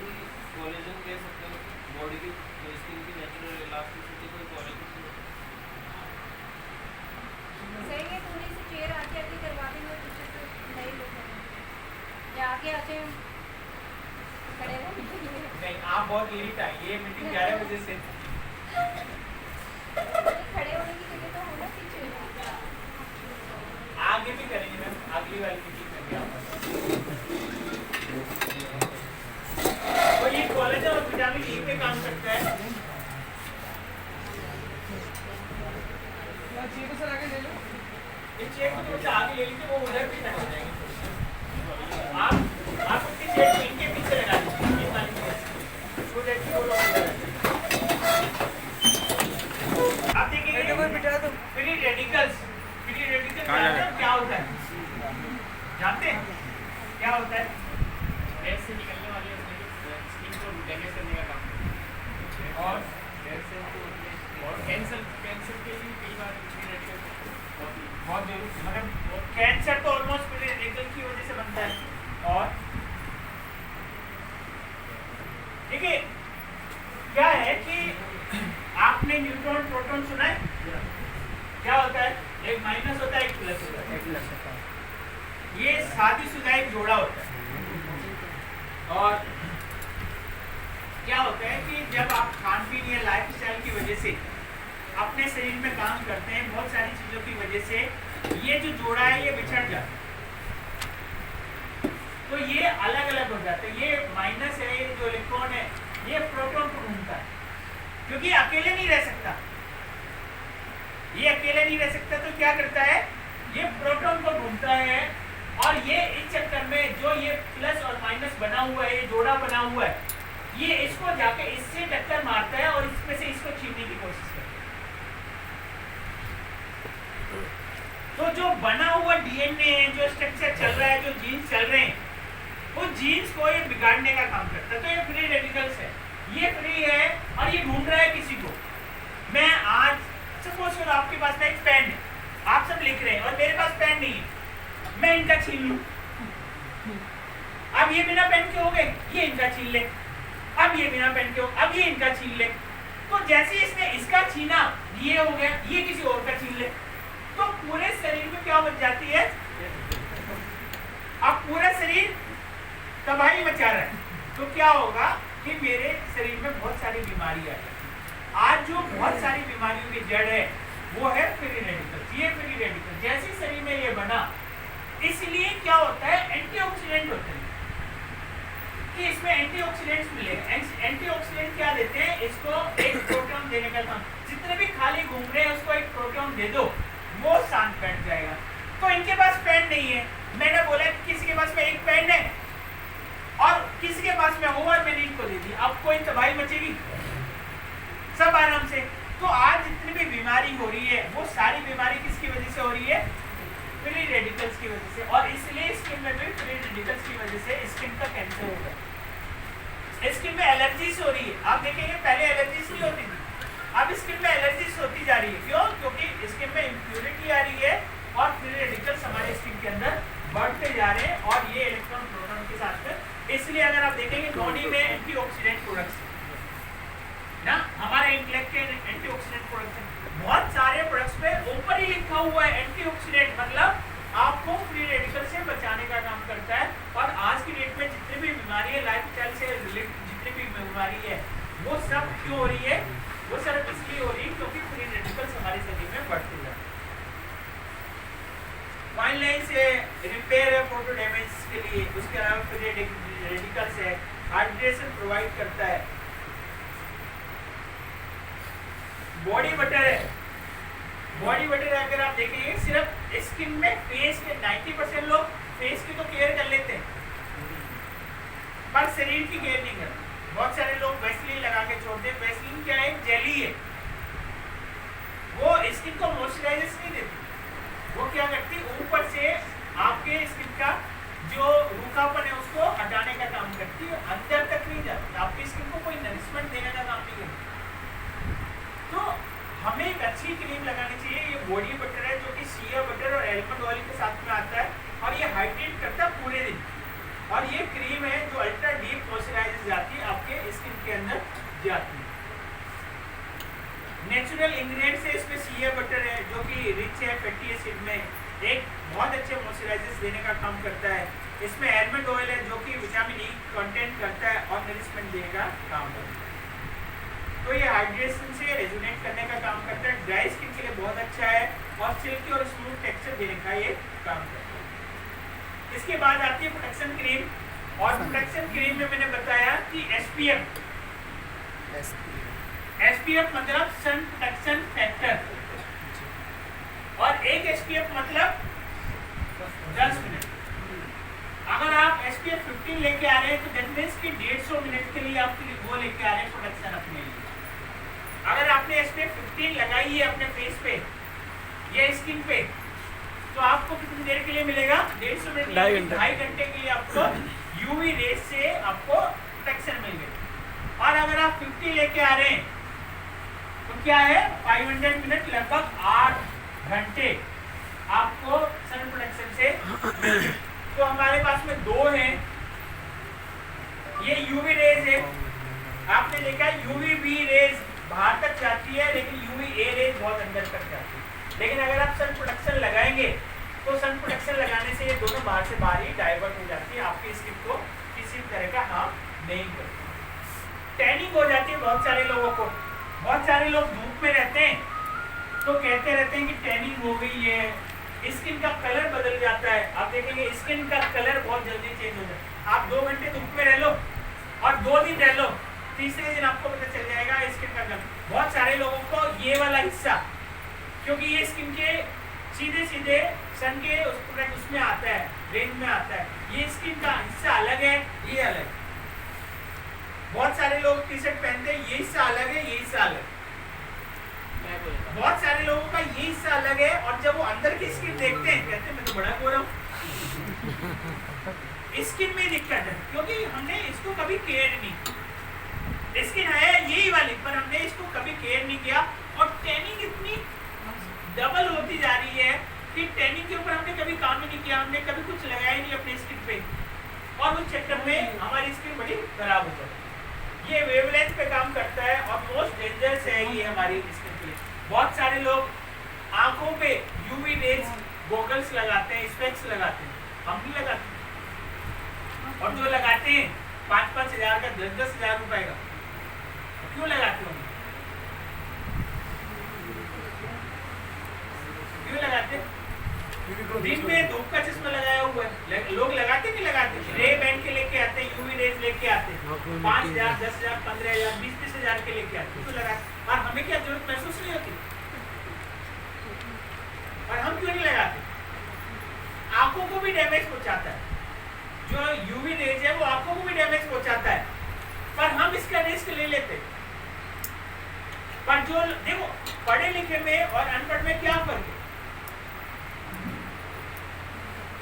कोलेजन कह सकते हैं, बॉडी की स्किन की नेचुरल इलास्टिसिटी को कोलेजन। सही है, थोड़ी सी चेयर आगे आगे करवा देंगे, पीछे से नए लोग हैं या आगे आके खड़े रहेंगे। नहीं, आप बहुत लेट आए, ये मीटिंग 11 बजे से। खड़े होने की जगह तो होना पीछे। आगे भी करेंगे मैम, अगली वाली मीटिंग करेंगे आप। तो ये कोलेजन और विटामिन ई पे काम करता है। चेयर को सर आगे ले लो। इस चेयर को थोड़ा आगे ले लीजिए, वो उधर भी लग जाएंगे। आप उसकी चेयर को इनके पीछे लगा दीजिए, इस वाली चेयर को देखिए, वो लोग उधर हैं। आप देखिए फ्री रेडिकल्स क्या होता है? जानते हैं क्या होता है? ब्रेन से निकलने वाले स्किन को डैमेज करने का काम करता है, और कैंसर के लिए कई बार फ्री रेडिकल बहुत जरूरी, मतलब कैंसर तो ऑलमोस्ट फ्री रेडिकल की वजह से बनता है। और देखिए क्या है कि आपने न्यूट्रॉन प्रोटॉन सुना है? क्या होता है? एक माइनस होता है, एक प्लस होता है। ये शादीशुदा एक जोड़ा होता है। और क्या होता है कि जब आप खान पीन या लाइफ स्टाइल की वजह से अपने शरीर में काम करते हैं, बहुत सारी चीज़ों की वजह से ये जो जोड़ा है ये बिछड़ जाता है, तो ये अलग अलग हो जाता है। ये माइनस है, ये जो इलेक्ट्रॉन है ये प्रोटॉन को ढूंढता है, क्योंकि अकेले नहीं रह सकता, ये अकेले नहीं रह सकता, तो क्या करता है? ये प्रोटॉन को ढूंढता है, और ये इस चक्कर में जो ये प्लस और माइनस बना हुआ है, ये जोड़ा बना हुआ है, ये इसको जाके इससे टक्कर मारता है और इसमें से इसको छीनने की कोशिश करता है। तो जो बना हुआ डीएनए है, जो स्ट्रक्चर चल रहा है, जो जीन्स चल रहे हैं, वो जीन्स को ये बिगाड़ने का काम करता है। तो ये फ्री रेडिकल्स है, ये फ्री है और ये ढूंढ रहा है किसी को। मैं आज सपोज करो आपके पास में एक पेन है, आप सब लिख रहे हैं और मेरे पास पेन नहीं है, मैं इनका छीन लूं। अब ये बिना पेन के हो गए, ये इनका छीन ले। अब ये बिना पेन के हो, अब ये इनका छीन ले। तो जैसे इसने इसका छीना, ये हो गया, ये किसी और का छीन ले। तो पूरे शरीर में क्या बच जाती है? अब पूरा शरीर तबाही मचा रहा है। तो क्या होगा कि मेरे शरीर में बहुत सारी बीमारी आ जाती है। आज जो बहुत सारी बीमारियों की जड़ है वो है फ्री रेडिकल। ये फ्री रेडिकल जैसे शरीर में ये बना, इसलिए क्या होता है, एंटीऑक्सीडेंट होते हैं कि इसमें एंटीऑक्सीडेंट्स मिलेगा। एंटीऑक्सीडेंट क्या देते हैं? इसको एक प्रोटॉन देने का काम। जितने भी खाली घूम रहे हैं उसको एक प्रोटॉन दे दो, वो शांत बैठ जाएगा। तो इनके पास पेन नहीं है। मैंने बोला कि किसी के पास में एक पेन है और किसी के पास में हुआ, मैंने इनको दे दी। अब कोई तबाही मचेगी? सब आराम से। तो आज जितनी भी बीमारी हो रही है वो सारी बीमारी किसकी वजह से हो रही है? फ्री रेडिकल्स की वजह से। और इसलिए स्किन में भी फ्री रेडिकल्स की वजह से स्किन का कैंसर हो गया। स्किन में एलर्जीज हो रही है। आप देखेंगे पहले एलर्जीज नहीं होती थी, अब स्किन में एलर्जीज होती जा रही है। क्यों? क्योंकि स्किन में इम्प्योरिटी आ रही है और फ्री रेडिकल्स हमारे स्किन के अंदर बढ़ते जा रहे हैं और ये इलेक्ट्रॉन प्रोटॉन के साथ में। इसलिए अगर आप देखेंगे बॉडी में एंटीऑक्सीडेंट प्रोडक्ट्स ना, हमारे इंटेलेक्ट के एंटीऑक्सीडेंट प्रोडक्ट्स बहुत सारे प्रोडक्ट्स पे ऊपर ही लिखा हुआ है एंटीऑक्सीडेंट, मतलब आपको फ्री रेडिकल से बचाने का काम करता है। और आज की डेट में जितनी भी बीमारी है, लाइफस्टाइल से रिलेटेड जितनी भी बीमारी है, वो सब क्यों हो रही है? वो सिर्फ इसलिए हो रही है क्योंकि फ्री रेडिकल्स हमारे शरीर में बढ़ते जा रहे हैं। फाइन लाइन से रिपेयर है फोटो डैमेज के लिए, उसके अलावा फ्री रेडिकल्स है, हाइड्रेशन प्रोवाइड करता है, बॉडी बटर है। बॉडी बटर अगर आप देखेंगे सिर्फ स्किन में फेस के 90% लोग फेस की तो केयर कर लेते हैं पर शरीर की केयर नहीं करते। बहुत सारे लोग वैसलीन लगा के छोड़ते हैं। वैसलीन क्या है? जेली है, वो स्किन को मॉइस्चराइजर नहीं देती। वो क्या करती है? ऊपर से आपके स्किन का जो रूखापन है उसको हटाने का काम करती है, अंदर तक नहीं जाती। आपकी स्किन को कोई नरिशमेंट देने का काम नहीं करती। तो हमें एक अच्छी क्रीम लगानी चाहिए। ये बॉडी बटर है जो कि शिया बटर और एलमंड ऑयल के साथ में आता है और ये हाइड्रेट करता है पूरे दिन। और ये क्रीम है जो अल्ट्रा डीप मॉइस्चराइजर जाती है आपके स्किन के अंदर जाती है। नेचुरल इंग्रेडिएंट्स है इसमें। शिया बटर है जो कि रिच है फैटी एसिड में, एक बहुत अच्छे मॉइस्चराइजर्स देने का काम करता है। इसमें एलमंड ऑयल है जो कि विटामिन ई कंटेंट करता है और नरिशमेंट देने का काम करता है। तो ये हाइड्रेशन से रेजोनेट करने का काम करता है। ड्राई स्किन के लिए बहुत अच्छा है और सिल्की और स्मूथ टेक्सचर देने का ये काम करता है। इसके बाद आती है प्रोटेक्शन क्रीम, और प्रोटेक्शन क्रीम में मैंने बताया कि एसपीएफ मतलब सन प्रोटेक्शन फैक्टर, और एक एसपीएफ मतलब 10 मिनट। अगर आप एसपीएफ 15 लेके आ रहे हैं तो दैट मींस कि 150 मिनट के लिए आप वो लेके आ रहे हैं प्रोटेक्शन अपने लिए। अगर आपने एसपीएफ 15 लगाई है अपने फेस पे या स्किन पे, तो आपको कितनी देर के लिए मिलेगा? 150 मिनट, 2.5 घंटे के लिए आपको यूवी रेज से आपको प्रोटेक्शन मिल गई। और अगर आप 50 लेके आ रहे हैं तो क्या है? 500 मिनट, लगभग 8 घंटे आपको सन प्रोटेक्शन से मिल गए। तो हमारे पास में दो हैं, ये यूवी रेज है। आपने देखा यूवी बी रेज बाहर तक जाती है लेकिन यूवी ए रेज बहुत अंदर तक जाती है। लेकिन अगर आप सन प्रोटेक्शन लगाएंगे तो सन प्रोटेक्शन लगाने से ये दोनों बाहर से बाहर ही डाइवर्ट हो जाती है, आपकी स्किन को किसी तरह का हार्म नहीं करती। टैनिंग हो जाती है बहुत सारे लोगों को। बहुत सारे लोग धूप में रहते हैं तो कहते रहते हैं कि टैनिंग हो गई है, स्किन का कलर बदल जाता है। आप देखेंगे स्किन का कलर बहुत जल्दी चेंज हो जाता है। आप 2 घंटे धूप में रह लो और 2 दिन रह लो, तीसरे दिन आपको पता चल जाएगा स्किन का कलर। बहुत सारे लोगों को ये वाला हिस्सा, क्योंकि ये स्किन के सीधे सीधे सन के उसमें आता है, रेंज में आता है, ये स्किन का हिस्सा अलग है, ये अलग। बहुत सारे लोग टी शर्ट पहनते हैं, ये हिस्सा अलग है, ये हिस्सा अलग है। बहुत सारे लोगों का ये हिस्सा अलग है, और जब वो अंदर की स्किन देखते हैं कहते हैं मैं तो बड़ा गोरा हूँ। स्किन में दिक्कत है, क्योंकि हमने इसको कभी केयर नहीं। स्किन है यही वाली, पर हमने इसको कभी केयर नहीं किया, और टैनिंग इतनी डबल होती जा रही है कि टैनिंग के ऊपर हमने कभी काम ही नहीं किया, हमने कभी कुछ लगाया ही नहीं अपने स्किन पे, और उस चक्कर में हमारी स्किन बड़ी खराब हो जाती है। ये वेवलेंथ पे काम करता है, और मोस्ट डेंजरस है ये हमारी स्किन के लिए। बहुत सारे लोग आंखों पे यूवी रेज गॉगल्स लगाते हैं, स्पेक्स लगाते हैं, हम नहीं लगाते। और जो लगाते हैं 5-5 हजार का, 10-10 हजार रुपए का, क्यों लगाते हो? क्यों लगाते? दिन में धूप का चश्मा लगाया हुआ है, लोग लगाते नहीं लगाते? रे बैंड के लेके आते हैं, यूवी रेज लेके आते हैं, 5,000, 10,000, 15,000, 20-20 हजार के लेके आते हैं, क्यों लगाते? और हमें क्या जरूरत महसूस नहीं होती? और हम क्यों नहीं लगाते? आंखों को भी डैमेज पहुंचाता है, जो यूवी रेज है वो आंखों को भी डैमेज पहुंचाता है, पर हम इसका रिस्क ले लेते हैं। पर जो देखो, पढ़े लिखे में और अनपढ़ में क्या फर्क है?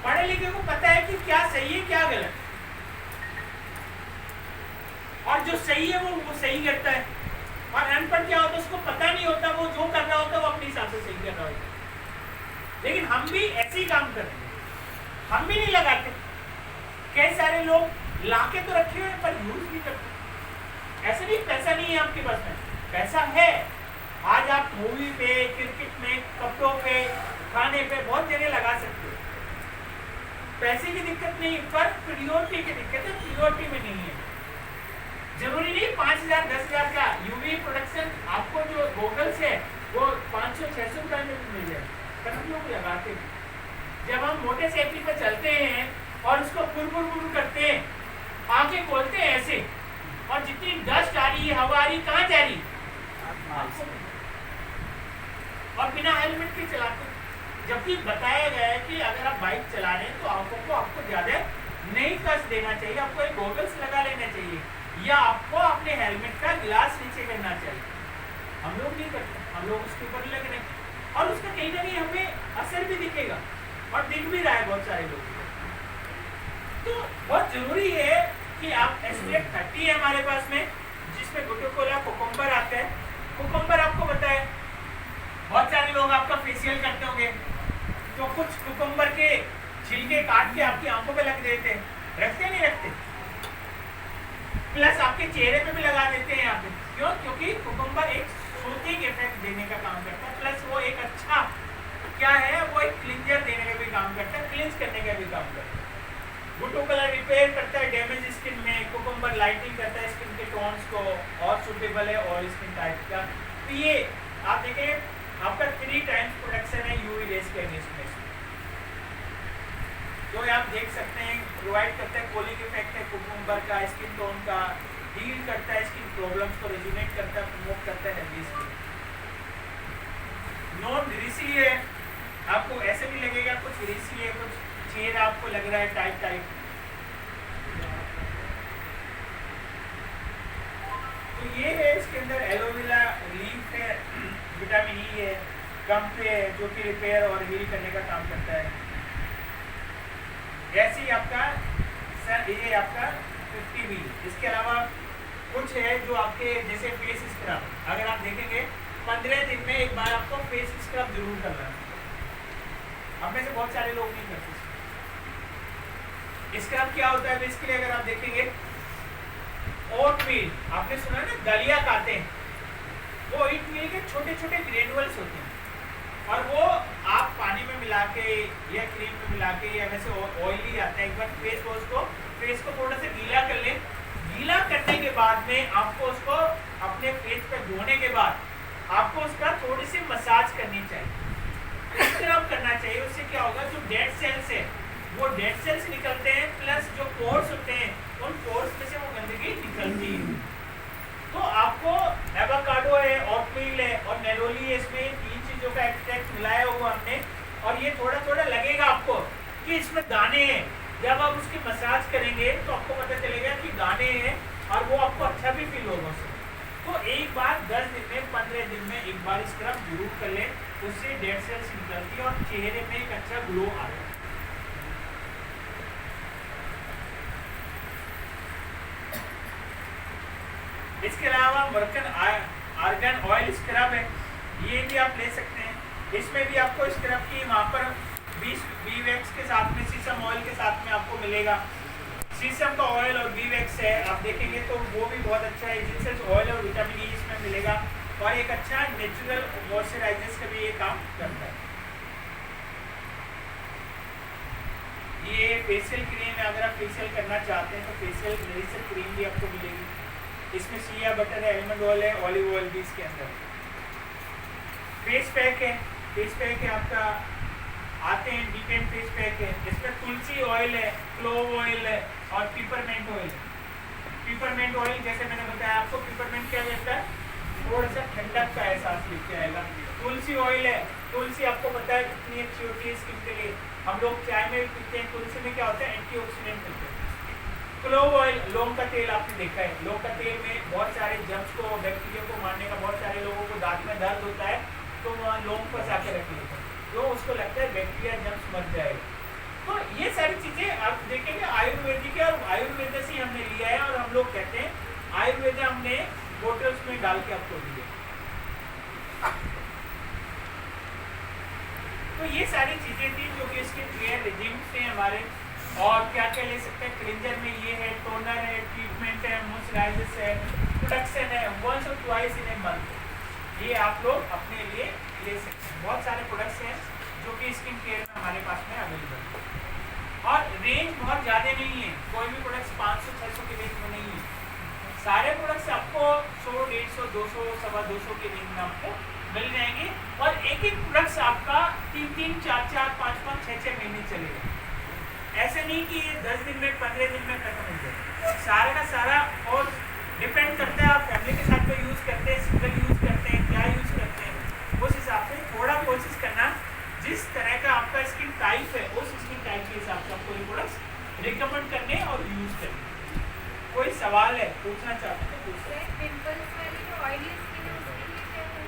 पढ़े लिखे को पता है कि क्या सही है क्या गलत, और जो सही है वो सही करता है, और अनपढ़ क्या होता है उसको पता नहीं होता, वो जो कर रहा होता है वो अपने हिसाब से सही कर रहा होता है। लेकिन हम भी ऐसे ही काम कर रहे हैं, हम भी नहीं लगाते। कई सारे लोग लाके तो रखे हुए पर यूज नहीं करते। ऐसे नहीं पैसा नहीं है आपके पास में, पैसा है। आज आप मूवी पे, क्रिकेट में, कपड़ों पे, खाने पे बहुत जगह लगा सकते हो। पैसे की दिक्कत नहीं, पर प्रियोरिटी की दिक्कत है, प्रियोरिटी में नहीं है। जरूरी नहीं 5,000, 10,000 का यूवी प्रोडक्शन आपको जो गॉगल्स है वो 500-600 रुपए में मिल जाए, पर हम लोग लगाते हैं। जब हम मोटरसाइकिल पे चलते हैं और उसको पुर करते हैं, आंखें खोलते हैं ऐसे, और जितनी डस्ट आ रही है, हवा आ रही, कहाँ जा रही? और बिना हेलमेट के चलाते हैं। जबकि बताया गया है कि अगर आप बाइक चला रहे हैं तो आंखों को आपको ज्यादा नहीं कष्ट देना चाहिए, आपको एक गॉगल्स लगा लेना चाहिए, या आपको अपने हेलमेट का गिलास नीचे करना चाहिए। हम लोग नहीं करते, हम लोग उसके ऊपर लग रहे हैं, और उसका कहीं ना कहीं हमें असर भी दिखेगा, और दिख भी रहा है बहुत सारे लोग। तो बहुत जरूरी है कि आप SPF 30 है हमारे पास में, जिसमें कोका-कोला कुकुम्बर आता है। कुकुम्बर आपको पता है, बहुत सारे लोग आपका फेशियल करते होंगे तो कुछ कुकुम्बर के छिलके काट के आपकी आंखों पे लग देते हैं, रखते नहीं रखते? प्लस आपके चेहरे पे भी लगा देते हैं यहाँ पे। क्यों? क्योंकि कुकुम्बर एक सूथिंग इफेक्ट देने का काम करता है, प्लस वो एक अच्छा क्या है, वो एक क्लिंजर देने का भी काम करता है, क्लींस करने का भी काम करता है। गुटो कलर रिपेयर करता है डैमेज स्किन में, कुकुम्बर लाइटिंग करता है स्किन के टोन्स को, और सुटेबल है ऑयल स्किन टाइप का। तो ये आप देखें आपका 3 टाइम्स प्रोटेक्शन है यूवी रेज के अगेंस्ट में, जो आप देख सकते हैं प्रोवाइड करता है। कूलिंग इफेक्ट है कुकुम्बर का, स्किन टोन का, हील करता है स्किन प्रॉब्लम्स को, रेजुनेट करता है, प्रमोट करता है हेल्दी स्किन। नॉन ग्रीसी है, आपको ऐसे भी लगेगा कुछ ग्रीसी है, कुछ चेहरा आपको लग रहा है टाइट। तो ये है इसके अंदर एलोवेरा लीफ है, विटामिन ई है, कंपे है जो कि रिपेयर और हील करने का काम करता है। ऐसे ही आपका ये आपका 50 भी। इसके अलावा कुछ है जो आपके जैसे फेस स्क्रब, अगर आप देखेंगे 15 दिन में एक बार आपको फेस स्क्रब जरूर करना है। अब में से बहुत सारे लोग नहीं करते। स्क्रब क्या होता है बेसिकली, अगर आप देखेंगे ओटमील, आपने सुना ना दलिया खाते हैं, वो ओटमील के छोटे छोटे ग्रेनुअल्स होते हैं, और वो आप पानी में मिला के या क्रीम में मिला के, या वैसे ऑयली आता है, एक बार फेस को थोड़ा सा गीला कर ले। गीला करने के बाद में आपको उसको अपने फेस पे धोने के बाद आपको उसका थोड़ी सी मसाज करनी चाहिए, स्क्रब करना चाहिए। उससे क्या होगा, जो डेड सेल्स है वो डेड सेल्स निकलते हैं, प्लस जो पोर्स होते हैं उन पोर्स में से वो गंदगी निकलती है। तो आपको एवोकाडो है, ओटमील है और नेरोली है, इसमें 3 चीजों का एक्सट्रैक्ट मिलाया हुआ हमने, और ये थोड़ा थोड़ा लगेगा आपको कि इसमें दाने हैं। जब आप उसकी मसाज करेंगे तो आपको पता चलेगा कि दाने हैं, और वो आपको अच्छा भी फील होगा उससे। तो एक बार 10 दिन में 15 दिन में एक बार स्क्रब जरूर कर ले, उससे डेड सेल्स निकलती है और चेहरे में एक अच्छा ग्लो आता है। इसके अलावा अमेरिकन आर्गन ऑयल स्क्रब है, ये भी आप ले सकते हैं। इसमें भी आपको स्क्रब की वहाँ पर बी वैक्स के साथ में सीसम ऑयल के साथ में आपको मिलेगा। सीसम का ऑयल और बी वैक्स है, आप देखेंगे तो वो भी बहुत अच्छा है। जिनसे ऑयल और विटामिन ई इसमें मिलेगा और एक अच्छा नेचुरल मॉइस्चराइजर्स का भी ये काम करता है। ये फेशियल क्रीम है, अगर आप फेशियल करना चाहते हैं तो फेशियल नरिशर क्रीम भी आपको मिलेगी। इसमें सिया बटर है, आलमंड ऑयल है, ऑलिव ऑयल भी इसके अंदर। फेस पैक है, फेस पैक है आपका आते हैं डीपेन फेस पैक है, इसमें तुलसी ऑयल है, क्लोव ऑयल है और पिपरमेंट ऑयल। पिपरमेंट ऑयल जैसे मैंने बताया आपको, पिपरमेंट क्या देता है, थोड़ा सा ठंडक का एहसास लेके आएगा। तुलसी ऑयल है, तुलसी आपको पता है कितनी अच्छी होती है स्किन के लिए, हम लोग चाय में भी पीते हैं। तुलसी में क्या होता है, एंटीऑक्सीडेंट होते हैं। क्लोव ऑयल, लौंग का तेल आपने देखा है, लौंग का तेल में बहुत सारे जर्म्स को, बैक्टीरिया को मारने का, बहुत सारे लोगों को दांत में दर्द होता है तो वहाँ लौंग फंसा के रख लेते हैं, तो उसको लगता है बैक्टीरिया जर्म्स मर जाएगा। तो ये सारी चीज़ें आप देखेंगे आयुर्वेदिक है, और आयुर्वेद से ही हमने लिया है, और हम लोग कहते हैं आयुर्वेद हमने बोटल्स में डाल के आपको दिए। तो ये सारी चीज़ें थी जो कि स्किन केयर रिजीम थे हमारे। और क्या क्या ले सकते हैं, क्लिंजर में ये है, टोनर है, ट्रीटमेंट है, मॉइस्चराइजर्स है, प्रोडक्शन है, वंस और ट्वाइस इन ए मंथ, ये आप लोग अपने लिए ले सकते हैं। बहुत सारे प्रोडक्ट्स हैं जो कि स्किन केयर में हमारे पास में अवेलेबल है, और रेंज बहुत ज़्यादा नहीं है, कोई भी प्रोडक्ट्स 500-600 के रेंज में नहीं है। सारे प्रोडक्ट्स आपको 100, 150, 200, 225 के रेंज में आपको मिल जाएंगे, और एक एक प्रोडक्ट्स आपका 3-3, 4-4, 5-5, 6-6 महीने चलेगा। ऐसे नहीं कि ये 10 दिन में 15 दिन में खत्म हो जाए, सारा का सारा। और डिपेंड करता है आप फैमिली के साथ में यूज़ करते हैं, सिंगल यूज़ करते हैं, क्या यूज़ करते हैं, उस हिसाब से थोड़ा कोशिश करना जिस तरह का आपका स्किन टाइप है उस स्किन टाइप के हिसाब से आपको ये प्रोडक्ट्स रिकमेंड करने और यूज़ करने। कोई सवाल है पूछना चाहते हैं पूछ सकते हैं। पिंपल्स वाली जो ऑयली स्किन है उसके लिए क्या है?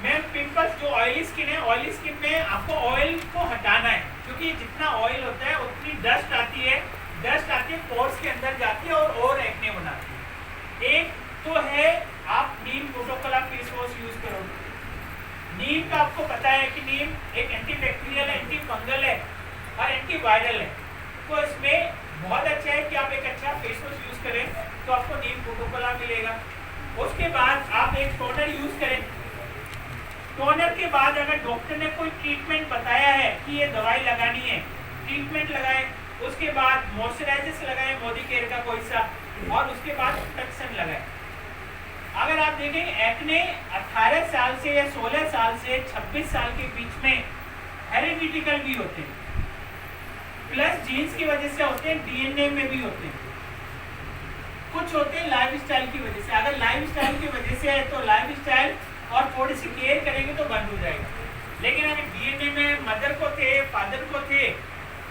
मैम पिंपल्स जो ऑयली स्किन है, ऑयली स्किन में आपको ऑयल को हटाना है, क्योंकि जितना ऑयल होता है उतनी डस्ट आती है, पोर्स के अंदर जाती है और एक्ने बनाती है। एक तो है आप नीम प्रोटोकॉल फेस वॉश यूज करो। नीम का आपको पता है कि नीम एक एंटीबैक्टीरियल है, एंटी फंगल है और एंटीवायरल है, तो इसमें बहुत अच्छा है कि आप एक अच्छा फेस वॉश यूज करें तो आपको नीम प्रोटोकॉल मिलेगा। उसके बाद आप एक टोनर यूज करें। टोनर के बाद अगर डॉक्टर ने कोई ट्रीटमेंट बताया है कि ये दवाई लगानी है, ट्रीटमेंट लगाएं। उसके बाद मॉइस्चराइजर्स लगाएं, मोदी केयर का कोई सा, और उसके बाद प्रोटेक्शन लगाएं। अगर आप देखें एक्ने 18 साल से या 16 साल से 26 साल के बीच में हेरिडिटिकल भी होते हैं, प्लस जीन्स की वजह से होते हैं, डीएनए में भी होते हैं, कुछ होते हैं लाइफस्टाइल की वजह से। अगर लाइफस्टाइल की वजह से है तो लाइफस्टाइल और थोड़ी सी केयर करेंगे तो बंद हो जाएगा। लेकिन अगर डीएनए में मदर को थे, फादर को थे,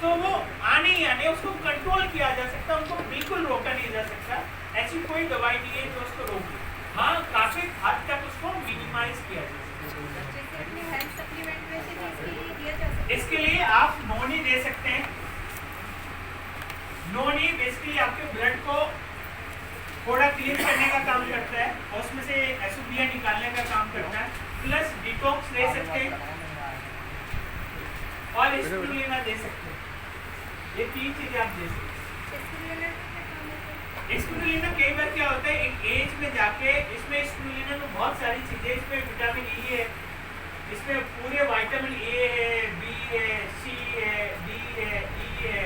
तो वो आने ही आने उसको कंट्रोल किया जा सकता, उनको बिल्कुल रोका नहीं जा सकता। ऐसी कोई दवाई नहीं है जो उसको रोके, हाँ काफी हद तक उसको मिनिमाइज किया जा सकता है। जैसे अपने हेल्थ सप्लीमेंट में से इसके लिए दिया जा सकता है। इसके लिए आप नोनी दे सकते हैं। नोनी बेसिकली आपके ब्लड को थोड़ा क्लीन करने का काम करता है और उसमें से एसिडिया निकालने का काम करता है, प्लस डिटॉक्स दे सकते हैं और स्पिरुलिना दे सकते हैं। ये 3 चीजें आप दे सकते हैं। स्पिरुलिना कई बार क्या होता है एक एज में जाके, इसमें स्पिरुलिना में बहुत सारी चीजें, इसमें विटामिन ई है, इसमें पूरे विटामिन ए है, बी है, सी है, डी है, ई है,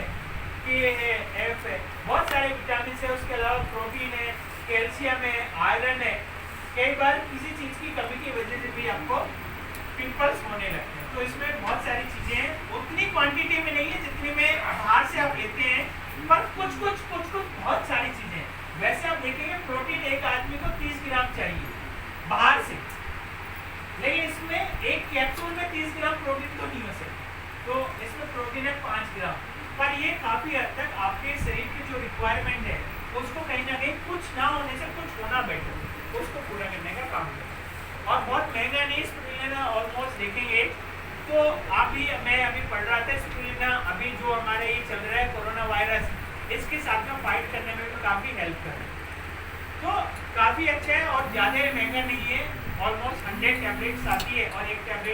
के है, एफ है, बहुत सारे विटामिन है। उसके अलावा प्रोटीन है, कैल्शियम है, आयरन है। कई बार किसी चीज़ की कमी की वजह से भी आपको पिंपल्स होने लगते हैं, तो इसमें बहुत सारी चीज़ें हैं। उतनी क्वांटिटी में नहीं है जितनी में बाहर से आप लेते हैं, पर कुछ बहुत सारी चीज़ें हैं। वैसे आप देखेंगे प्रोटीन एक आदमी को 30 ग्राम चाहिए बाहर से, लेकिन इसमें एक कैप्सूल में 30 ग्राम प्रोटीन तो नहीं हो सकता, तो इसमें प्रोटीन है 5 ग्राम। पर ये काफ़ी हद तक आपके शरीर की जो रिक्वायरमेंट है उसको कहीं ना कहीं कुछ ना होने से कुछ होना बेटर उसको पूरा करने का काम करें। और बहुत महंगा नहीं स्पिरुलिना, ऑलमोस्ट देखेंगे तो आप भी मैं अभी पढ़ रहा था स्पिरुलिना अभी जो हमारे ये चल रहा है कोरोना वायरस इसके साथ में फाइट करने में भी काफ़ी हेल्प कर रहा है। तो काफ़ी अच्छा है और ज़्यादा महंगा नहीं है, ऑलमोस्ट 100 टैबलेट्स आती है और एक टैबलेट